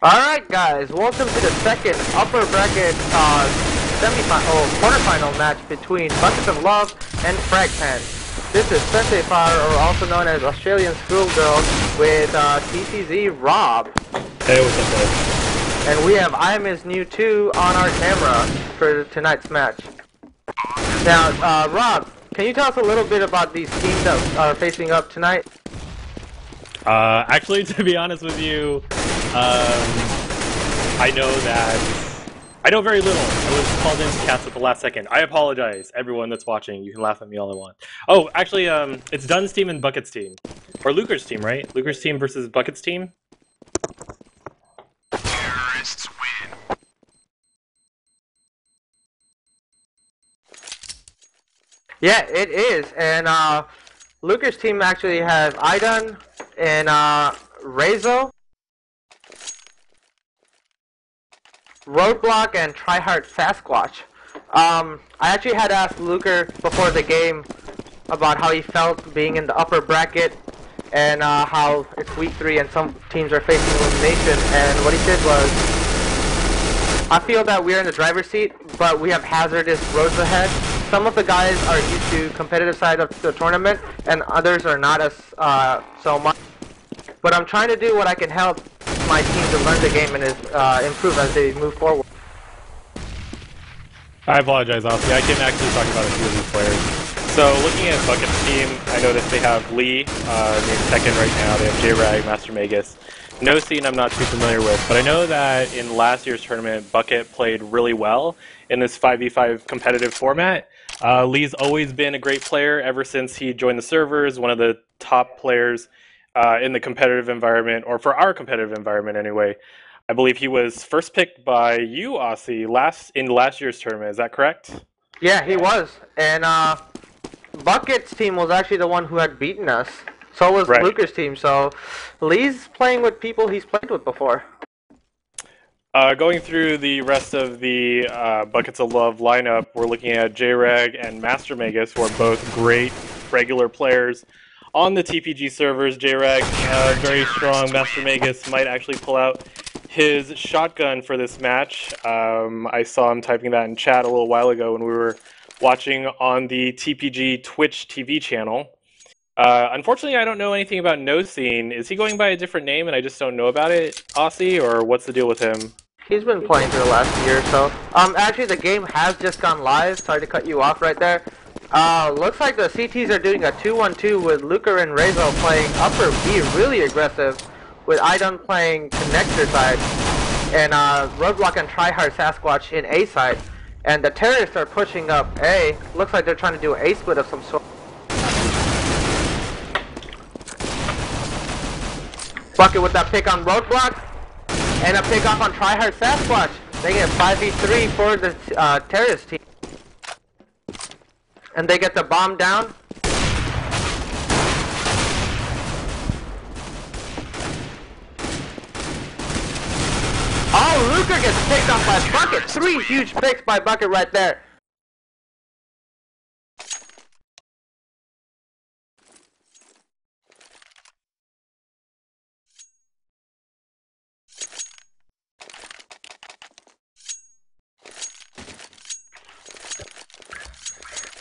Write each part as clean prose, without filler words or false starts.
Alright guys, welcome to the second upper bracket quarterfinal match between Buckets of Love and fragpants. This is Sensei Fire, or also known as Australian Schoolgirl, with TPG Rob. Hey, what's up guys? And we have I Am Is New 2 on our camera for tonight's match. Now, Rob, can you tell us a little bit about these teams that are facing up tonight? Actually, to be honest with you, I know very little. I was called into cast at the last second. I apologize, everyone that's watching. You can laugh at me all I want. Oh, actually, it's Dunn's team and Bucket's team. Or Luker's team, right? Luker's team versus Bucket's team? Terrorists win. Yeah, it is. And Luker's team actually has Idun and Rezo, Roadblock, and Tryhard Sasquatch. I actually had asked Luker before the game about how he felt being in the upper bracket and how it's week 3 and some teams are facing elimination, and what he said was, I feel that we're in the driver's seat, but we have hazardous roads ahead. Some of the guys are used to competitive side of the tournament, and others are not as so much. But I'm trying to do what I can help my team to learn the game and improve as they move forward. I apologize, Aussie. I can actually talk about a few of these players. So, looking at Bucket's team, I noticed they have Lee named second right now. They have J-Rag, Master Magus. No scene I'm not too familiar with, but I know that in last year's tournament, Bucket played really well in this 5v5 competitive format. Lee's always been a great player ever since he joined the servers, one of the top players in the competitive environment, or for our competitive environment anyway. I believe he was first picked by you, Aussie, in last year's tournament. Is that correct? Yeah, he was. And Bucket's team was actually the one who had beaten us. So was Right. Luker's team. So Lee's playing with people he's played with before. Going through the rest of the Buckets of Love lineup, we're looking at J-Rag and Master Magus, who are both great regular players on the TPG servers. J-Rag, very strong. Master Magus might actually pull out his shotgun for this match. I saw him typing that in chat a little while ago when we were watching on the TPG Twitch TV channel. Unfortunately, I don't know anything about No Scene. Is he going by a different name and I just don't know about it, Aussie, or what's the deal with him? He's been playing for the last year or so. Actually, the game has just gone live. Sorry to cut you off right there. Looks like the CTs are doing a 2-1-2 with Luker and Rezo playing upper B, really aggressive, with Idun playing connector side, and Roadblock and Tryhard Sasquatch in A side. And the terrorists are pushing up A. Looks like they're trying to do an A split of some sort. Bucket with that pick on Roadblock, and a pick off on Tryhard Sasquatch. They get 5v3 for the terrorist team. And they get the bomb down. Oh, Luker gets picked off by Bucket. 3 huge picks by Bucket right there.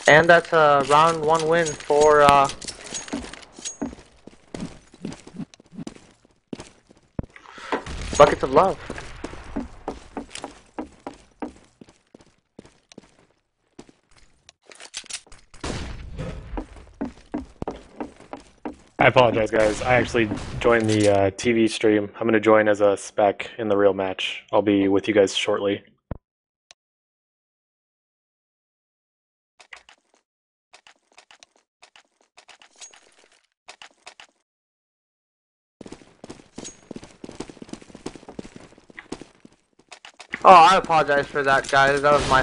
And that's a round 1 win for Buckets of Love. I apologize, guys. I actually joined the TV stream. I'm going to join as a spec in the real match. I'll be with you guys shortly. Oh, I apologize for that, guys. That was my...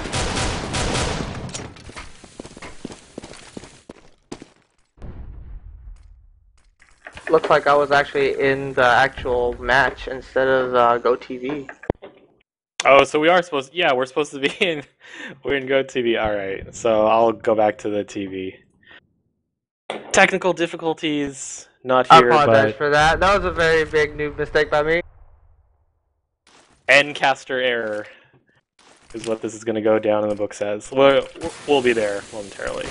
Looks like I was actually in the actual match instead of GoTV. Oh, so we are supposed... Yeah, we're supposed to be in... We're in GoTV. Alright, so I'll go back to the TV. Technical difficulties, not I here, apologize but for that. That was a very big noob mistake by me. Encaster error is what this is going to go down in the book says. We'll be there momentarily.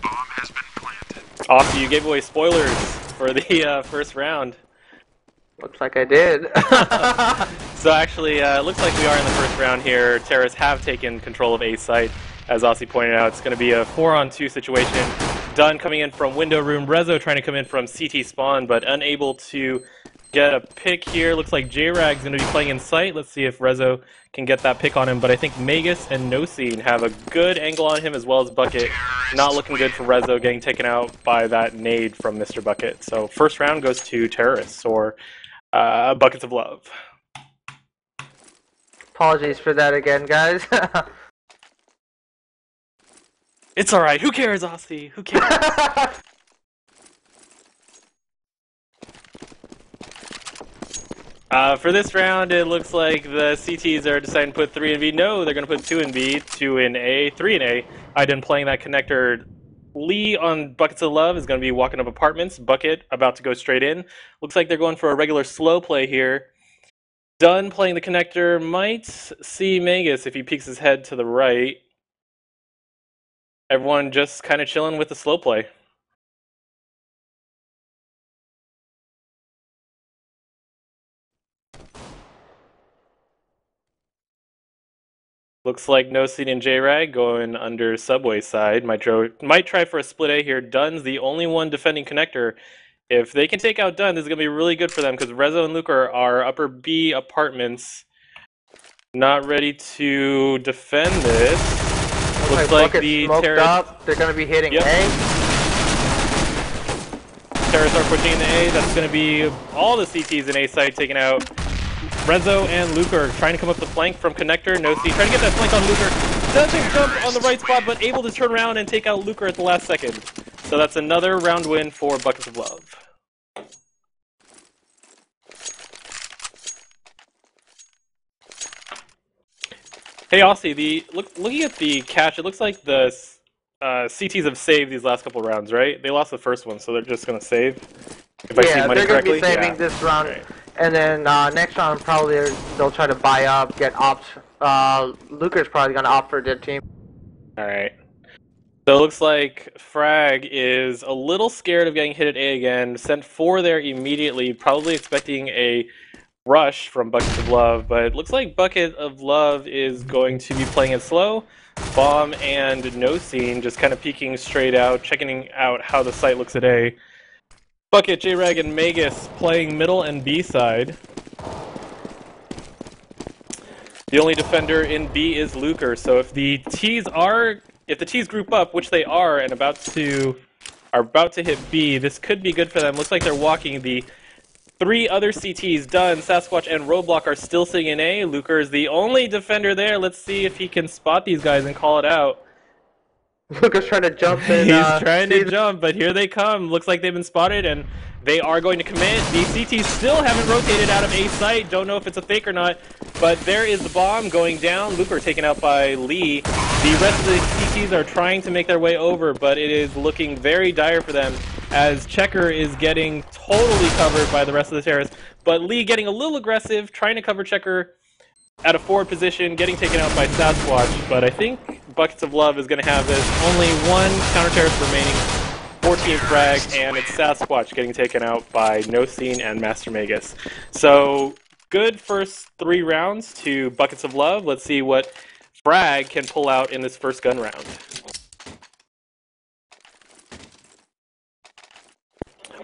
Bomb has been planted. Austin, you gave away spoilers for the first round. Looks like I did. So actually, it looks like we are in the first round here. Terrorists have taken control of A site. As Aussie pointed out, it's going to be a 4-on-2 situation. Dunn coming in from window room. Rezo trying to come in from CT spawn, but unable to get a pick here. Looks like J-Rag's going to be playing in sight. Let's see if Rezo can get that pick on him. But I think Magus and Nosine have a good angle on him, as well as Bucket. Not looking good for Rezo, getting taken out by that nade from Mr. Bucket. So first round goes to Terrorists, or Buckets of Love. Apologies for that again, guys. It's alright, who cares, Aussie? Who cares? For this round, it looks like the CTs are deciding to put 3 in B. No, they're going to put 2 in B, 2 in A, 3 in A. Iden playing that connector. Lee on Buckets of Love is going to be walking up apartments. Bucket about to go straight in. Looks like they're going for a regular slow play here. Dunn playing the connector might see Magus if he peeks his head to the right. Everyone just kind of chilling with the slow play. Looks like Nosine and J-Rag going under Subway side. Might try for a split A here. Dunn's the only one defending connector. If they can take out Dunn, this is going to be really good for them because Rezo and Luke are upper B apartments. Not ready to defend this. Looks like the terrorists up. They're going to be hitting A. Terrorists are pushing in the A. That's going to be all the CTs in A site taken out. Rezo and Luke are trying to come up the flank from connector. No C. Trying to get that flank on Luker. Doesn't jump on the right spot, but able to turn around and take out Luker at the last second. So that's another round win for Buckets of Love. Hey Aussie, looking at the cache, it looks like the CTs have saved these last couple rounds, right? They lost the first one, so they're just going to save? If I see money they're going to correctly? be saving this round. Right. And then next round, probably they'll try to buy up, get ops. Luker's probably going to opt for their team. Alright. So it looks like Frag is a little scared of getting hit at A again. Sent 4 there immediately, probably expecting a rush from Bucket of Love, but it looks like Bucket of Love is going to be playing it slow. Bomb and Nosine just kind of peeking straight out, checking out how the site looks at A. Bucket, J-Rag, and Magus playing middle and B side. The only defender in B is Luker, so if the T's group up, which they are, and about to hit B, this could be good for them. Looks like they're walking. The 3 other CTs, Dunn, Sasquatch, and Roadblock are still sitting in A. Luker is the only defender there. Let's see if he can spot these guys and call it out. Luker's trying to jump in. He's trying to jump, but here they come. Looks like they've been spotted, and they are going to commit. The CTs still haven't rotated out of A site. Don't know if it's a fake or not, but there is the bomb going down. Luker taken out by Lee. The rest of the CTs are trying to make their way over, but it is looking very dire for them as Checker is getting totally covered by the rest of the terrorists. But Lee getting a little aggressive, trying to cover Checker at a forward position, getting taken out by Sasquatch. But I think Buckets of Love is going to have this. Only 1 counter-terrorist remaining, 14 frag, and it's Sasquatch getting taken out by Nosine and Master Magus. So good first 3 rounds to Buckets of Love. Let's see what Frag can pull out in this first gun round.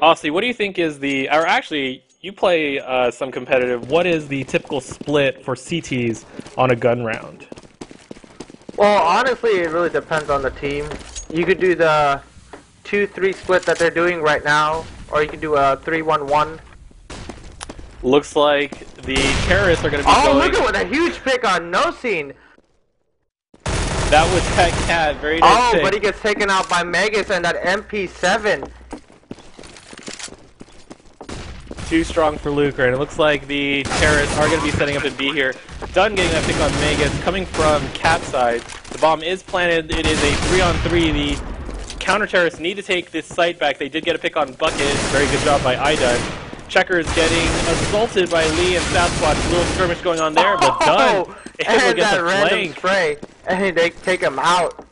Aussie, what do you think is the, or actually, you play some competitive, what is the typical split for CTs on a gun round? Well, honestly, it really depends on the team. You could do the 2-3 split that they're doing right now, or you could do a 3-1-1. Looks like the terrorists are going to be going... Oh, look at what a huge pick on Nosine! That was that cat, very nice pick. But he gets taken out by Magus and that MP7. too strong for Luker, and it looks like the terrorists are going to be setting up in B here. Dunn getting that pick on Megas, coming from Cat side. The bomb is planted. It is a 3-on-3. The counter-terrorists need to take this site back. They did get a pick on Bucket. Very good job by Idun. Checkers getting assaulted by Lee and Sasquatch. A little skirmish going on there, but Dunn able to get the flank. Spray, and they take him out.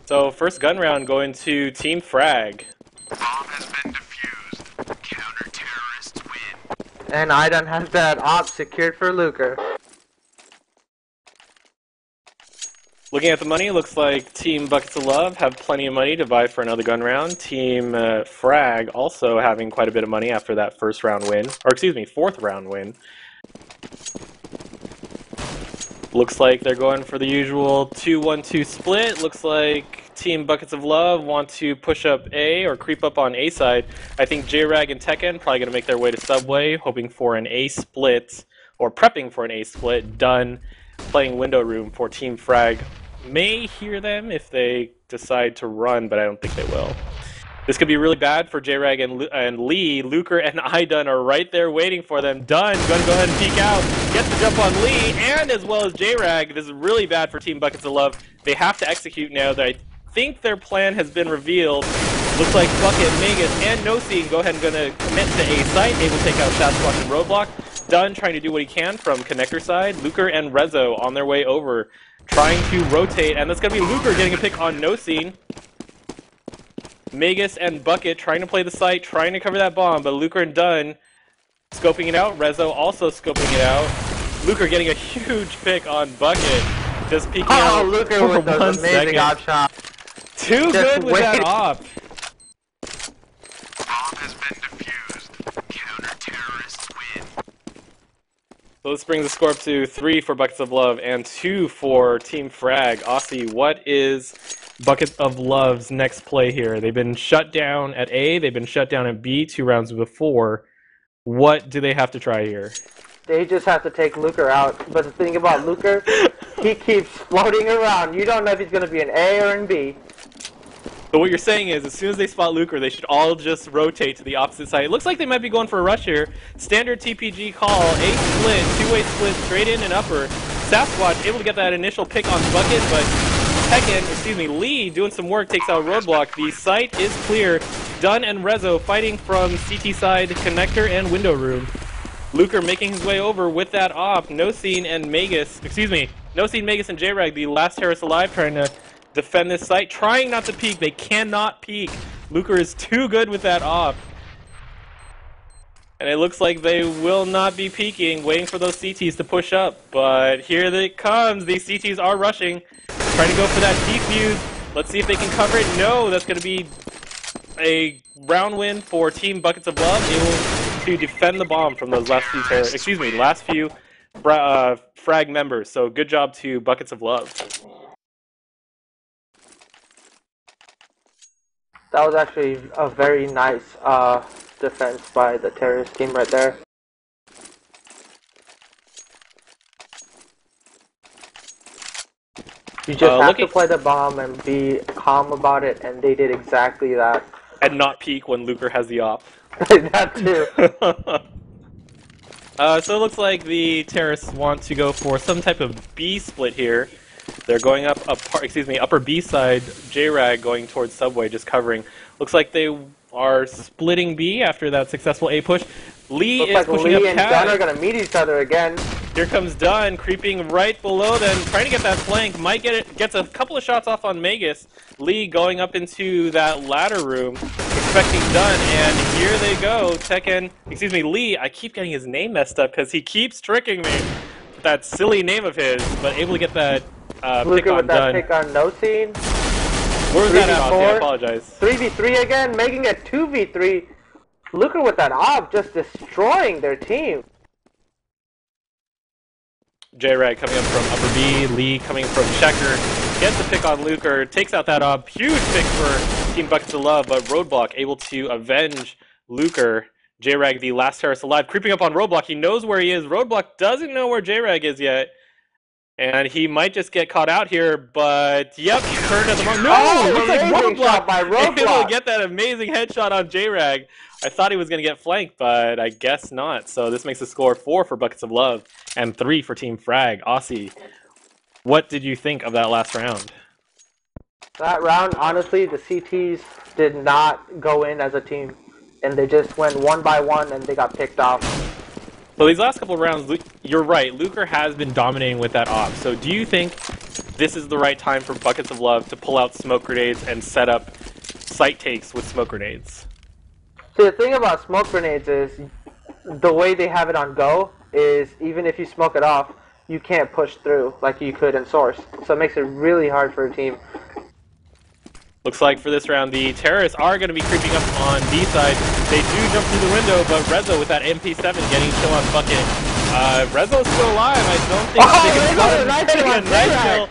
So first gun round going to Team Frag. Bomb has been defused. Counter-terrorists win. And Idun has that op secured for Luker. Looking at the money, looks like Team Buckets of Love have plenty of money to buy for another gun round. Team Frag also having quite a bit of money after that first round win, or excuse me, fourth round win. Looks like they're going for the usual 2-1-2 split. Looks like Team Buckets of Love want to push up A or creep up on A side. I think J-Rag and Tekken probably going to make their way to Subway, hoping for an A split, or prepping for an A split. Done playing window room for Team Frag. May hear them if they decide to run, but I don't think they will. This could be really bad for J-Rag and Lee. Luker and Idun are right there waiting for them. Dunn going to go ahead and peek out. Gets the jump on Lee, and as well as J-Rag. This is really bad for Team Buckets of Love. They have to execute now. I think their plan has been revealed. Looks like Bucket, Magus, and Nosine go ahead and going to commit to A site. Able to take out Sasquatch and Roadblock. Dunn trying to do what he can from connector side. Luker and Rezo on their way over, trying to rotate, and that's going to be Luker getting a pick on Nosine. Magus and Bucket trying to play the site, trying to cover that bomb, but Luker and Dunn scoping it out. Rezo also scoping it out. Luker getting a huge pick on Bucket. Just peeking out Luker for with those 1 amazing second. op shot. Too good with that op. Bomb has been defused. Counter-terrorists win. So this brings the score up to 3 for Buckets of Love and 2 for Team Frag. Aussie, what is Buckets of Love's next play here? They've been shut down at A, they've been shut down at B 2 rounds before. What do they have to try here? They just have to take Luker out. But the thing about Luker, he keeps floating around. You don't know if he's going to be an A or an B. So what you're saying is, as soon as they spot Luker, they should all just rotate to the opposite side. It looks like they might be going for a rush here. Standard TPG call, A split, two-way split, straight in and upper. Sasquatch able to get that initial pick on Bucket, but Lee doing some work, takes out Roadblock. The site is clear. Dunn and Rezo fighting from CT side, connector, and window room. Luker making his way over with that op. Nosine, Magus, and J-Rag, the last terrorist alive, trying to defend this site, trying not to peek. They cannot peek. Luker is too good with that op. And it looks like they will not be peeking, waiting for those CTs to push up. But here it comes. These CTs are rushing, trying to go for that defuse. Let's see if they can cover it. No, that's going to be a round win for Team Buckets of Love, able to defend the bomb from those last few frag members. So good job to Buckets of Love. That was actually a very nice defense by the terrorist team right there. You just have to play the bomb and be calm about it, and they did exactly that. And not peek when Luker has the op. That too. So it looks like the terrorists want to go for some type of B split here. They're going upper B side. J-Rag going towards Subway, just covering. Looks like they are splitting B after that successful A push. Lee Looks is like pushing Lee up and Cat. Dunn are going to meet each other again. Here comes Dunn, creeping right below them, trying to get that flank. Might get it. Gets a couple of shots off on Magus. Lee going up into that ladder room, expecting Dunn, and here they go. Lee. I keep getting his name messed up because he keeps tricking me. That silly name of his, but able to get that pick on Dunn. Pick on Nosine. Where was that at? I apologize. 3v3 again, making it 2v3. Luker with that op, just destroying their team. J-Rag coming up from upper B, Lee coming from checker, gets the pick on Luker, takes out that op, huge pick for Team Buckets of Love, but Roadblock able to avenge Luker. J-Rag, the last terrorist alive, creeping up on Roadblock. He knows where he is. Roadblock doesn't know where J-Rag is yet. And he might just get caught out here, but yep, he turned at the moment. No, Oh, looks like amazing shot Roadblock by able to Roadblock. get that amazing headshot on J-Rag. I thought he was going to get flanked, but I guess not. So this makes the score 4 for Buckets of Love and 3 for Team Frag. Aussie, what did you think of that last round? That round, honestly, the CTs did not go in as a team, and they just went one by one, and they got picked off. So these last couple of rounds, you're right, Luker has been dominating with that op. So do you think this is the right time for Buckets of Love to pull out smoke grenades and set up site takes with smoke grenades? So the thing about smoke grenades is, the way they have it on Go is even if you smoke it off, you can't push through like you could in Source. So it makes it really hard for a team. Looks like for this round, the terrorists are going to be creeping up on B side. They do jump through the window, but Rezo with that MP7 getting kill on Bucket. Rezo's still alive. I don't think they can get a nice kill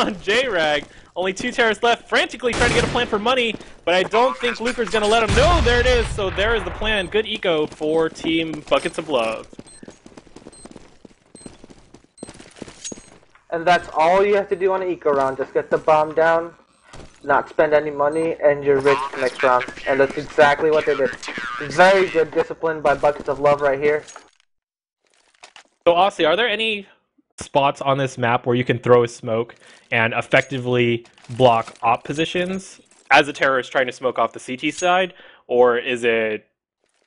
on J-Rag. Only 2 terrorists left, frantically trying to get a plan for money, but I don't think Luker's going to let him. No, there it is. So there is the plan. Good eco for Team Buckets of Love. And that's all you have to do on an eco round. Just get the bomb down, not spend any money, and you're rich next round. And that's exactly what they did. Very good discipline by Buckets of Love right here. So, Aussie, are there any spots on this map where you can throw a smoke and effectively block op positions as a terrorist trying to smoke off the CT side, or is it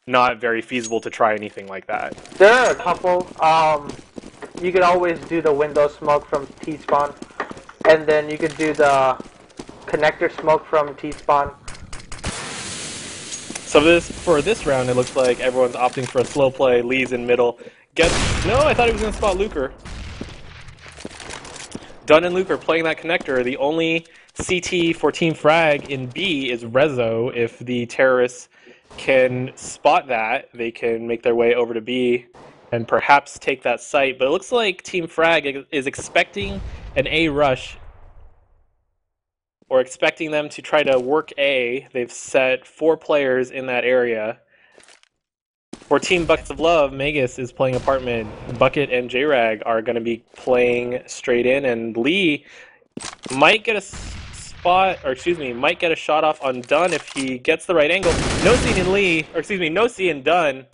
not very feasible to try anything like that? There are a couple. You could always do the window smoke from T-spawn, and then you could do the connector smoke from T-spawn. So for this round, it looks like everyone's opting for a slow play. Lee's in middle. No, I thought he was going to spot Luker. Dunn and Luker playing that connector. The only CT for Team Frag in B is Rezo. If the terrorists can spot that, they can make their way over to B and perhaps take that site. But it looks like Team Frag is expecting an A rush, or expecting them to try to work A. They've set 4 players in that area. For Team Buckets of Love, Magus is playing apartment. Bucket and J-Rag are going to be playing straight in, and Lee might get a might get a shot off on Dunn if he gets the right angle. Nosy and Dunn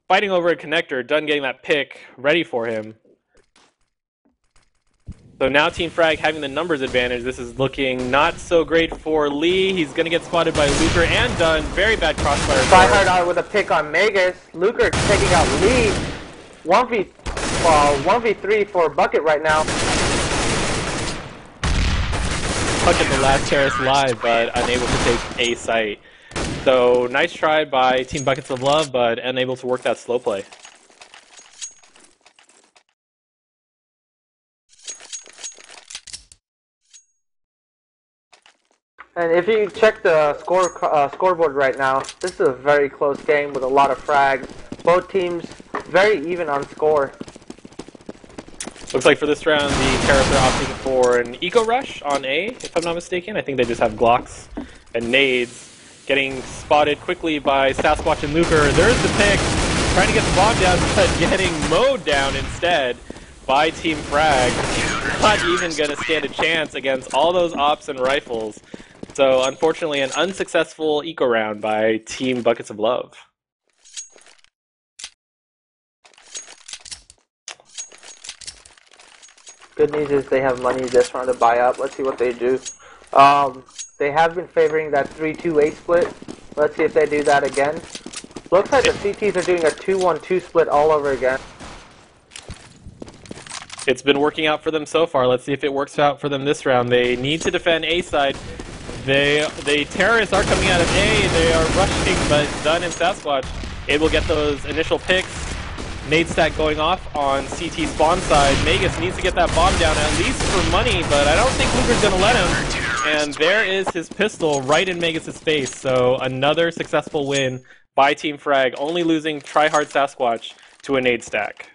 fighting over a connector. Dunn getting that pick ready for him. So now Team Frag having the numbers advantage. This is looking not so great for Lee. He's going to get spotted by Luker and Dunn. Very bad crossfire. Tryhard out with a pick on Magus. Luker taking out Lee. 1v3 for Bucket right now. Bucket the last terrorist live, but unable to take a site. So nice try by Team Buckets of Love, but unable to work that slow play. And if you check the scoreboard right now, this is a very close game with a lot of frags. Both teams very even on score. Looks like for this round, the terrorists are opting for an eco rush on A, if I'm not mistaken. I think they just have Glocks and nades. Getting spotted quickly by Sasquatch and Luker. There's the pick. Trying to get the bomb down, but getting mowed down instead by Team Frag. Not even going to stand a chance against all those ops and rifles. So, unfortunately, an unsuccessful eco round by Team Buckets of Love. Good news is they have money this round to buy up. Let's see what they do. They have been favoring that 3-2-8 split. Let's see if they do that again. Looks like the CTs are doing a 2-1-2 split all over again. It's been working out for them so far. Let's see if it works out for them this round. They need to defend A side. The terrorists are coming out of A. They are rushing, but Dunn and Sasquatch able to get those initial picks. Nade stack going off on CT spawn side. Magus needs to get that bomb down, at least for money, but I don't think Luker's going to let him. And there is his pistol right in Magus' face. So another successful win by Team Frag, only losing Tryhard Sasquatch to a nade stack.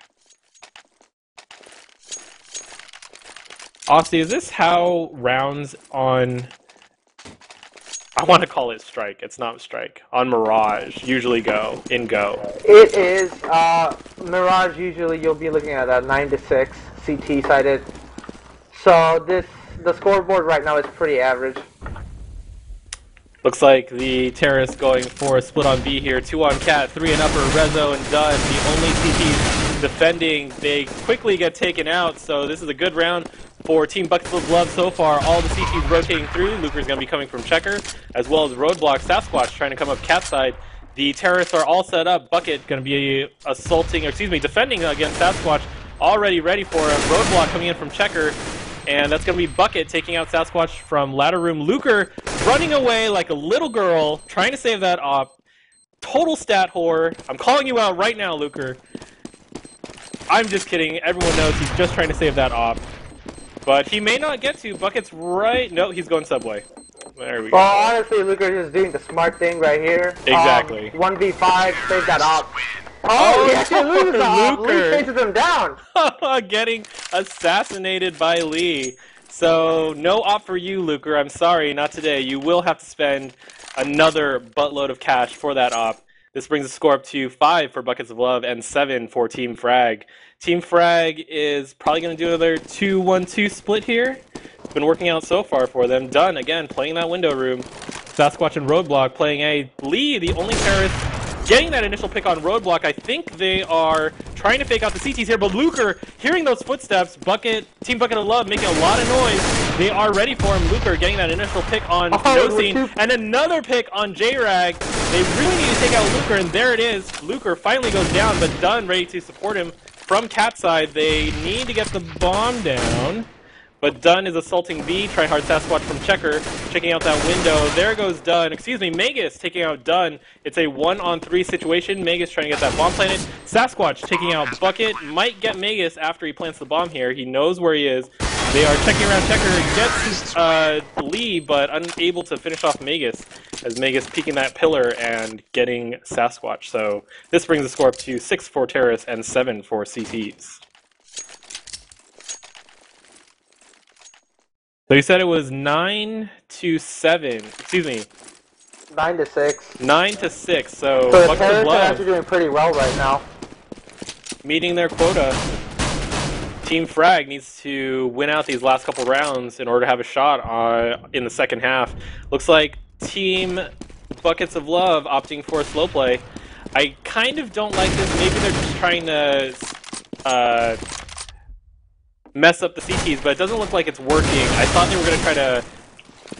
Aussie, is this how rounds on I want to call it strike. It's not strike. On Mirage, usually go. It is Mirage. Usually, you'll be looking at a 9-6 CT sided. So the scoreboard right now is pretty average. Looks like the terrorists going for a split on B here. 2 on Cat, 3 and upper, Rezo and Dunn. The only CTs defending. They quickly get taken out, so this is a good round for Team Buckets of Love so far. All the CTs rotating through. Luker's going to be coming from Checker, as well as Roadblock. Sasquatch trying to come up Cat side. The terrorists are all set up. Bucket going to be defending against Sasquatch. Already ready for him. Roadblock coming in from Checker. And that's going to be Bucket taking out Sasquatch from ladder room. Luker running away like a little girl, trying to save that op. Total stat whore. I'm calling you out right now, Luker. I'm just kidding. Everyone knows he's just trying to save that op. But he may not get to. Bucket's right. No, he's going Subway. There we go. Well, honestly, Luker is doing the smart thing right here. Exactly. 1v5, save that op. Oh, he actually loses the op. Lee chases him down. Getting assassinated by Lee. So, no op for you, Luker. I'm sorry, not today. You will have to spend another buttload of cash for that op. This brings the score up to 5 for Buckets of Love and 7 for Team Frag. Team Frag is probably going to do another 2-1-2 split here. It's been working out so far for them. Dunn, again, playing that window room. Sasquatch and Roadblock playing A. Lee, the only terrorist, getting that initial pick on Roadblock. I think they are trying to fake out the CTs here, but Luker, hearing those footsteps, Team Bucket of Love making a lot of noise. They are ready for him. Luker getting that initial pick on Nosine, and another pick on J-Rag. They really need to take out Luker, and there it is. Luker finally goes down, but Dunn ready to support him from Cat side. They need to get the bomb down. But Dunn is assaulting B, tryhard Sasquatch from Checker, checking out that window. There goes Dunn. Excuse me, Magus taking out Dunn. It's a 1-on-3 situation. Magus trying to get that bomb planted. Sasquatch taking out Bucket. Might get Magus after he plants the bomb here. He knows where he is. They are checking around Checker. Gets Lee, but unable to finish off Magus, as Magus peeking that pillar and getting Sasquatch. So this brings the score up to 6 for Terrorists and 7 for CTs. So you said it was 9-7. Excuse me. 9-6. 9-6. So the Buckets of terrorists are Love actually doing pretty well right now. meeting their quota. Team Frag needs to win out these last couple rounds in order to have a shot in the second half. Looks like Team Buckets of Love opting for a slow play. I kind of don't like this. Maybe they're just trying to mess up the CTs, but it doesn't look like it's working. I thought they were going to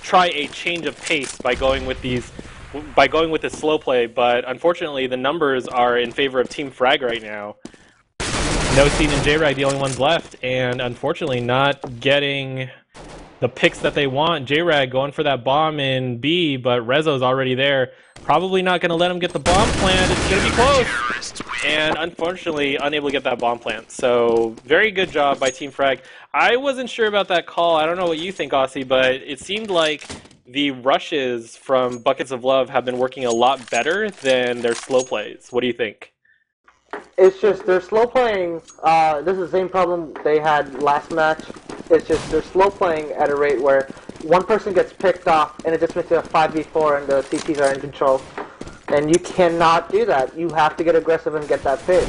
try a change of pace by going with this slow play, but unfortunately the numbers are in favor of Team Frag right now. Nosine and J-Rag the only ones left, and unfortunately not getting the picks that they want. J-Rag going for that bomb in B, but Rezo's already there. Probably not going to let him get the bomb plant. It's going to be close. And unfortunately, unable to get that bomb plant. So, very good job by Team Frag. I wasn't sure about that call. I don't know what you think, Aussie, but it seemed like the rushes from Buckets of Love have been working a lot better than their slow plays. What do you think? It's just they're slow playing. This is the same problem they had last match. It's just they're slow playing at a rate where one person gets picked off and it just makes it a 5v4 and the CTs are in control. And you cannot do that. You have to get aggressive and get that pick.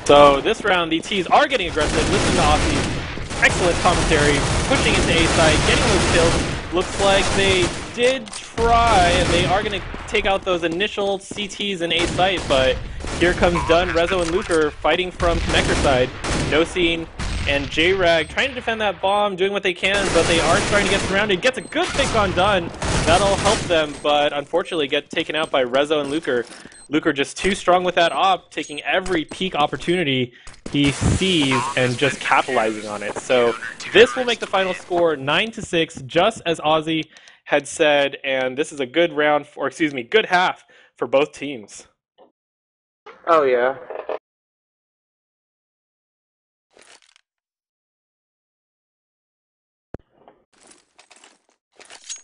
So this round, the T's are getting aggressive. Listen to Aussie's excellent commentary, pushing into A side, getting those kills. Looks like they did try, and they are going to take out those initial CTs in A site, but here comes Dunn, Rezo, and Luker fighting from connector side. Nosine and J-Rag trying to defend that bomb, doing what they can, but they are starting to get surrounded. Gets a good pick on Dunn. That'll help them, but unfortunately get taken out by Rezo and Luker. Luker just too strong with that op, taking every peak opportunity he sees and just capitalizing on it. So this will make the final score 9-6, just as Aussie had said, and this is a good round, or excuse me, good half for both teams. Oh yeah.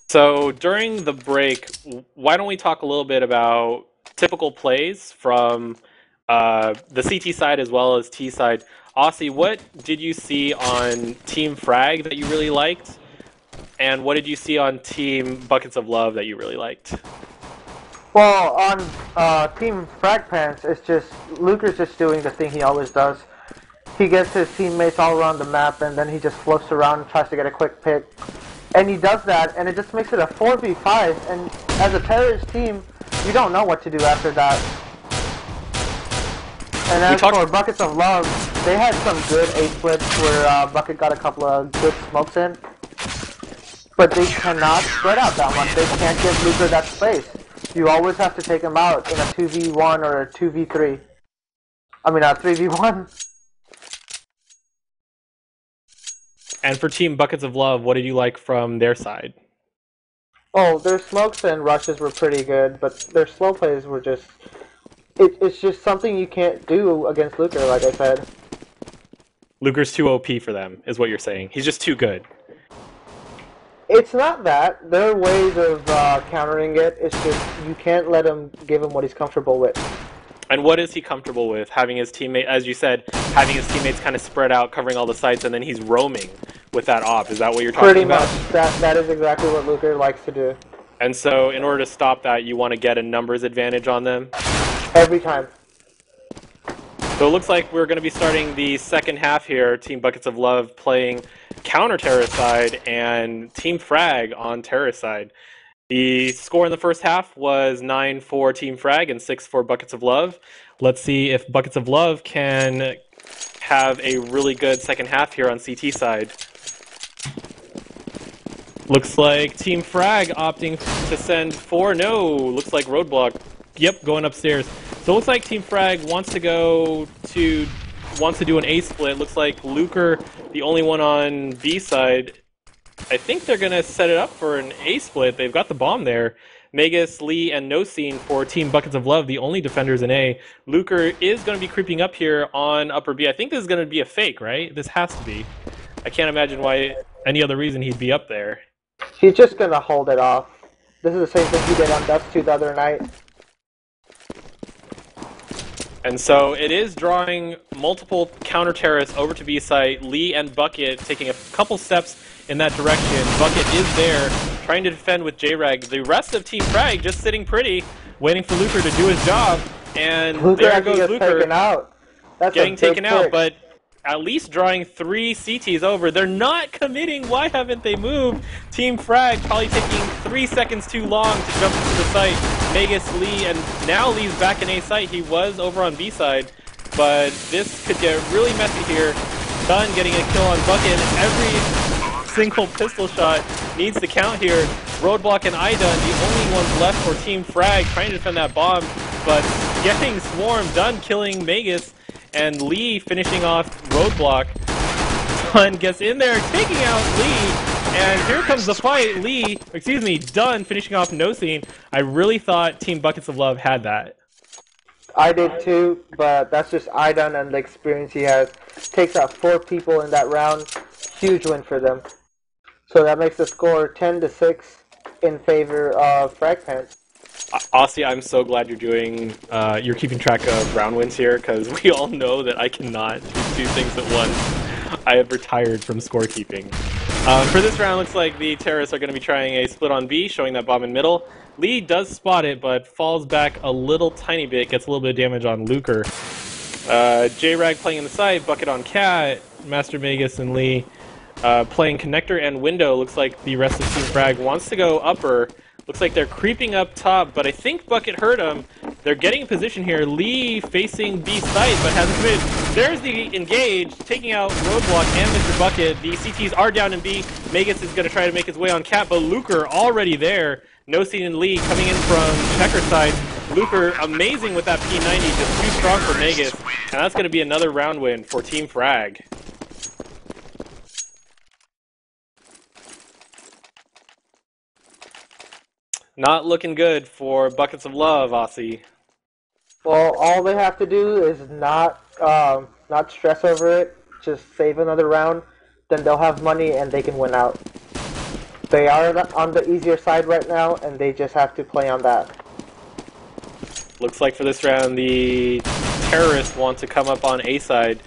So during the break, why don't we talk a little bit about typical plays from the CT side as well as T side. Aussie, what did you see on Team Frag that you really liked? And what did you see on Team Buckets of Love that you really liked? Well, on Team fragpants, it's just Luker's just doing the thing he always does. He gets his teammates all around the map, and then he just floats around and tries to get a quick pick. And he does that, and it just makes it a 4v5. And as a terrorist team, you don't know what to do after that. And as for Buckets of Love, they had some good A splits where Bucket got a couple of good smokes in. But they cannot spread out that much. They can't give Luker that space. You always have to take him out in a 2v1 or a 2v3. I mean, a 3v1. And for Team Buckets of Love, what did you like from their side? Oh, their smokes and rushes were pretty good, but their slow plays were just... It's just something you can't do against Luker, like I said. Luker's too OP for them, is what you're saying. He's just too good. It's not that. There are ways of countering it. It's just you can't let him give him what he's comfortable with. And what is he comfortable with? Having his teammate, as you said, having his teammates kind of spread out, covering all the sites, and then he's roaming with that op. Is that what you're talking about? Pretty much. That is exactly what Luker likes to do. And so, in order to stop that, you want to get a numbers advantage on them? Every time. So it looks like we're going to be starting the second half here. Team Buckets of Love playing counter-terrorist side and Team Frag on terrorist side. The score in the first half was 9 for Team Frag and 6 for Buckets of Love. Let's see if Buckets of Love can have a really good second half here on CT side. Looks like Team Frag opting to send 4. No, looks like Roadblock. Yep, going upstairs. So it looks like Team Frag wants to do an A split. Looks like Luker, the only one on B side. I think they're gonna set it up for an A split. They've got the bomb there. Magus, Lee, and No Scene for Team Buckets of Love, the only defenders in A. Luker is going to be creeping up here on upper B. I think this is going to be a fake, right? This has to be. I can't imagine why any other reason he'd be up there. He's just going to hold it off. This is the same thing he did on Dust 2 the other night. And so it is drawing multiple counter-terrorists over to B site. Lee and Bucket taking a couple steps in that direction. Bucket is there, trying to defend with J-Rag. The rest of Team Frag just sitting pretty, waiting for Luker to do his job. And Luker there goes Luker taken out. That's getting taken out, pick. but at least drawing 3 CTs over. They're not committing. Why haven't they moved? Team Frag probably taking 3 seconds too long to jump into the site. Magus, Lee, and now Lee's back in A site. He was over on B side, but this could get really messy here. Dunn getting a kill on Bucket. Every single pistol shot needs to count here. Roadblock and Idun, the only ones left for Team Frag, trying to defend that bomb, but getting swarmed. Dunn killing Magus, and Lee finishing off Roadblock. Dunn gets in there, taking out Lee, and here comes the fight. Dunn finishing off No Scene. I really thought Team Buckets of Love had that. I did too, but that's just Idun and the experience he has. Takes out 4 people in that round. Huge win for them. So that makes the score 10-6 in favor of fragpants. Aussie, I'm so glad you're keeping track of round wins here, because we all know that I cannot do 2 things at once. I have retired from scorekeeping. For this round, looks like the terrorists are going to be trying a split on B, showing that bomb in middle. Lee does spot it, but falls back a little tiny bit, gets a little bit of damage on Luker. J-Rag playing in the side, Bucket on Cat, Master Magus and Lee playing connector and window. Looks like the rest of Team Frag wants to go upper. Looks like they're creeping up top, but I think Bucket heard him. They're getting in position here. Lee facing B site, but hasn't committed. There's the engage, taking out Roadblock and Mr. Bucket. The CTs are down in B. Magus is going to try to make his way on Cat, but Luker already there. No Scene and Lee coming in from checker side. Luker amazing with that P90, just too strong for Magus. And that's going to be another round win for Team Frag. Not looking good for Buckets of Love, Aussie. Well, all they have to do is not stress over it. Just save another round, then they'll have money and they can win out. They are on the easier side right now, and they just have to play on that. Looks like for this round, the terrorists want to come up on A side.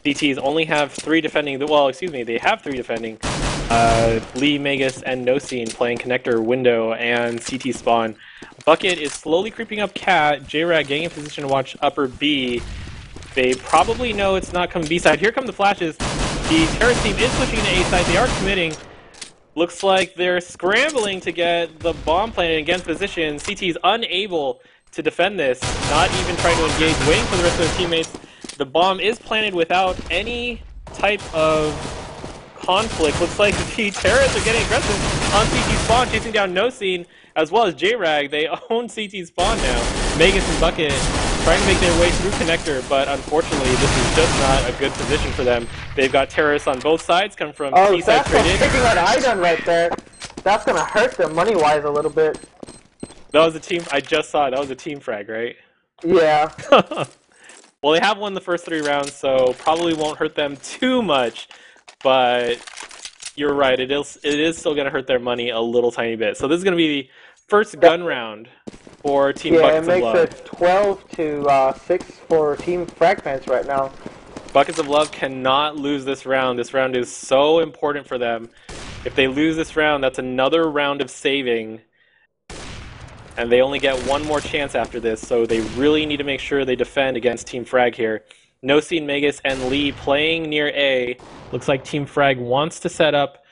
DTs only have 3 defending. Well, excuse me, they have 3 defending. Lee, Magus, and No Scene playing connector, window, and CT spawn. Bucket is slowly creeping up Cat. JRAG getting in position to watch upper B. They probably know it's not coming B side. Here come the flashes. The terrorist team is pushing into A side. They are committing. Looks like they're scrambling to get the bomb planted against position. CT's unable to defend this, not even trying to engage, waiting for the rest of their teammates. The bomb is planted without any type of conflict. Looks like the terrorists are getting aggressive on CT spawn, chasing down No Scene, as well as JRAG. They own CT spawn now. Magus and Bucket trying to make their way through connector, but unfortunately this is just not a good position for them. They've got terrorists on both sides, come from T side straight in. Picking that item right there. That's gonna hurt them money-wise a little bit. That was a team, I just saw it, that was a team frag, right? Yeah. Well, they have won the first 3 rounds, so probably won't hurt them too much, but you're right, it is still going to hurt their money a little tiny bit. So this is going to be the first gun round for Team Buckets of Love. Yeah, it makes it 12 to 6 for Team fragpants right now. Buckets of Love cannot lose this round. This round is so important for them. If they lose this round, that's another round of saving. And they only get one more chance after this, so they really need to make sure they defend against Team Frag here. No Scene, Magus, and Lee playing near A. Looks like Team Frag wants to set up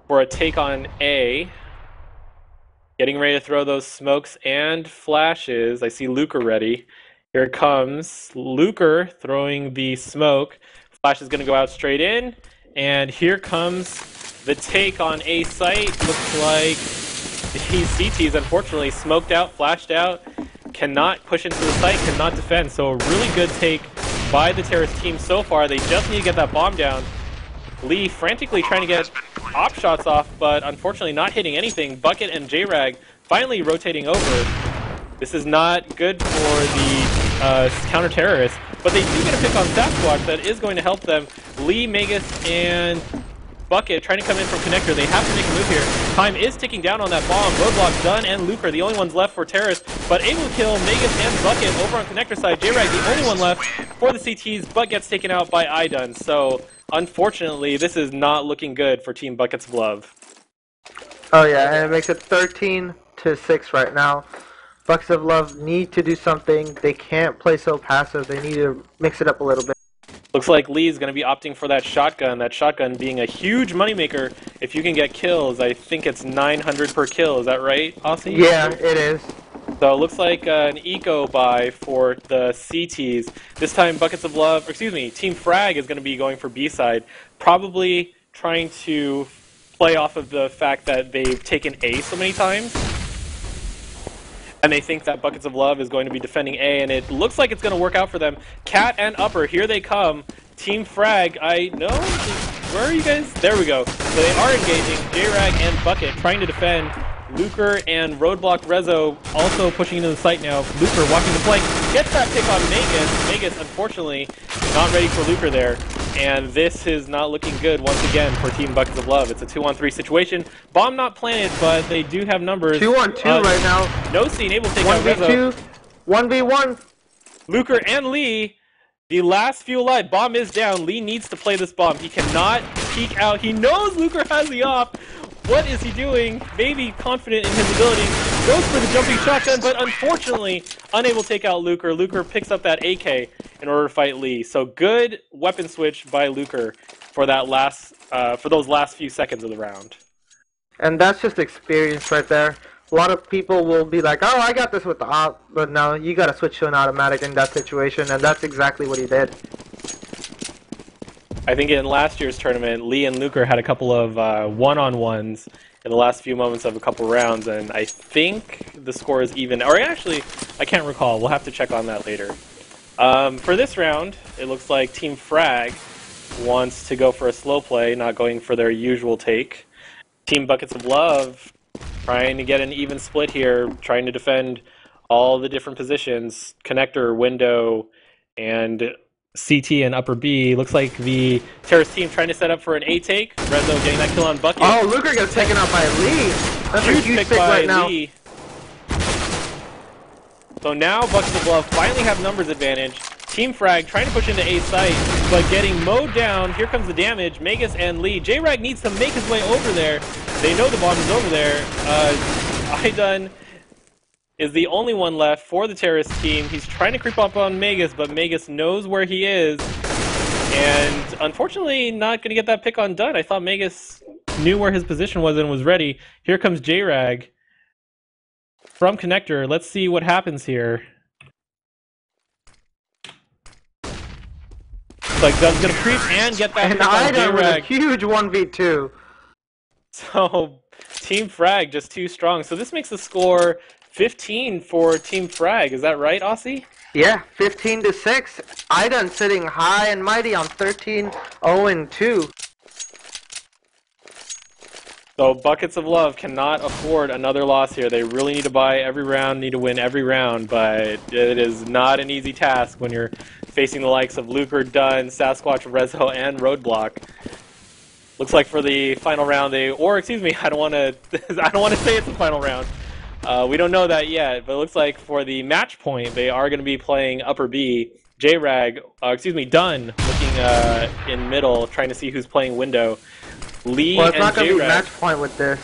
for a take on A. Getting ready to throw those smokes and flashes. I see Luker ready. Here it comes. Luker throwing the smoke. Flash is going to go out straight in. And here comes the take on A site. Looks like these CTs, unfortunately, smoked out, flashed out, cannot push into the site, cannot defend. So a really good take by the terrorist team so far. They just need to get that bomb down. Lee frantically trying to get op shots off, but unfortunately not hitting anything. Bucket and JRAG finally rotating over. This is not good for the counter-terrorists, but they do get a pick on Sasquatch that is going to help them. Lee, Magus, and Bucket trying to come in from connector. They have to make a move here. Time is ticking down on that bomb. Roadblock done, and Luker, the only ones left for terrorists, but able to kill Magus and Bucket over on connector side. JRAG, the only one left for the CTs, but gets taken out by Idun. So, unfortunately, this is not looking good for Team Buckets of Love. Oh yeah, and it makes it 13 to 6 right now. Buckets of Love need to do something. They can't play so passive. They need to mix it up a little bit. Looks like Lee's going to be opting for that shotgun being a huge moneymaker if you can get kills. I think it's 900 per kill, is that right, Aussie? Yeah, it is. So it looks like an eco buy for the CTs. This time Buckets of Love, or excuse me, Team Frag is going to be going for B side, probably trying to play off of the fact that they've taken A so many times. And they think that Buckets of Love is going to be defending A, and it looks like it's going to work out for them. Cat and Upper, here they come. Team Frag, where are you guys? There we go. So they are engaging. JRAG and Bucket trying to defend. Luker and Roadblock Rezo also pushing into the site now. Luker walking the flank, gets that pick on Magus. Magus, unfortunately, not ready for Luker there. And this is not looking good once again for Team Buckets of Love. It's a 2-on-3 situation. Bomb not planted, but they do have numbers. 2-on-2 right now. No Scene able to take out Rezo. 1v1. Luker and Lee, the last few alive. Bomb is down. Lee needs to play this bomb. He cannot peek out. He knows Luker has the op. What is he doing? Maybe confident in his ability. Goes for the jumping shotgun, but unfortunately unable to take out Luker. Luker picks up that AK in order to fight Lee. So good weapon switch by Luker for that for those last few seconds of the round. And that's just experience right there. A lot of people will be like, oh, I got this with the op, but no, you gotta switch to an automatic in that situation, and that's exactly what he did. I think in last year's tournament, Lee and Luker had a couple of one-on-ones in the last few moments of a couple rounds, and I think the score is even. Or actually, I can't recall. We'll have to check on that later. For this round, it looks like Team Frag wants to go for a slow play, not going for their usual take. Team Buckets of Love trying to get an even split here, trying to defend all the different positions, connector, window, and CT and upper B. Looks like the terrorist team trying to set up for an A take. Rezo getting that kill on Bucket. Oh, Luker gets taken out by Lee. That's a huge pick by right now. Lee. So now Buckets of Love finally have numbers advantage. Team Frag trying to push into A site, but getting mowed down. Here comes the damage. Magus and Lee. J-Rag needs to make his way over there. They know the bomb is over there. Idun is the only one left for the terrorist team. He's trying to creep up on Magus, but Magus knows where he is. And unfortunately, not going to get that pick on done. I thought Magus knew where his position was and was ready. Here comes J-Rag from Connector. Let's see what happens here. Like Dun's gonna creep and get that And pick on Idun with a J-Rag. huge 1v2. So Team Frag just too strong. So this makes the score 15 for Team Frag. Is that right, Aussie? Yeah, 15-6. Idun sitting high and mighty on 13-0-2. So Buckets of Love cannot afford another loss here. They really need to buy every round, need to win every round, but it is not an easy task when you're facing the likes of Luker, Dunn, Sasquatch, Rezo, and Roadblock. Looks like for the final round, I don't want to say it's the final round. We don't know that yet, but it looks like for the match point, they are going to be playing Upper B. J-Rag, Dunn looking in middle, trying to see who's playing window. Lee Well, it's and not going to be J-Rag. match point with this.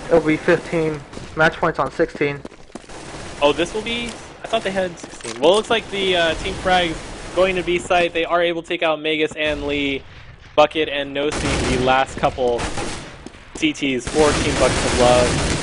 It'll be 15. Match point's on 16. Oh, this will be... I thought they had 16. Well, it looks like the Team Frag's going to B site. They are able to take out Magus and Lee. Bucket and No Scene, the last couple CTs for Team Buckets of Love.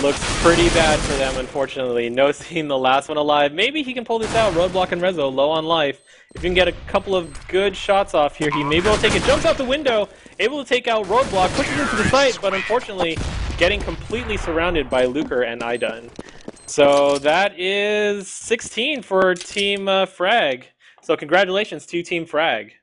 Looks pretty bad for them, unfortunately. No Scene, the last one alive. Maybe he can pull this out. Roadblock and Rezo, low on life. If you can get a couple of good shots off here, he may be able to take it. Jumps out the window, able to take out Roadblock, pushes into the site, but unfortunately getting completely surrounded by Luker and Idun. So that is 16 for Team Frag. So congratulations to Team Frag.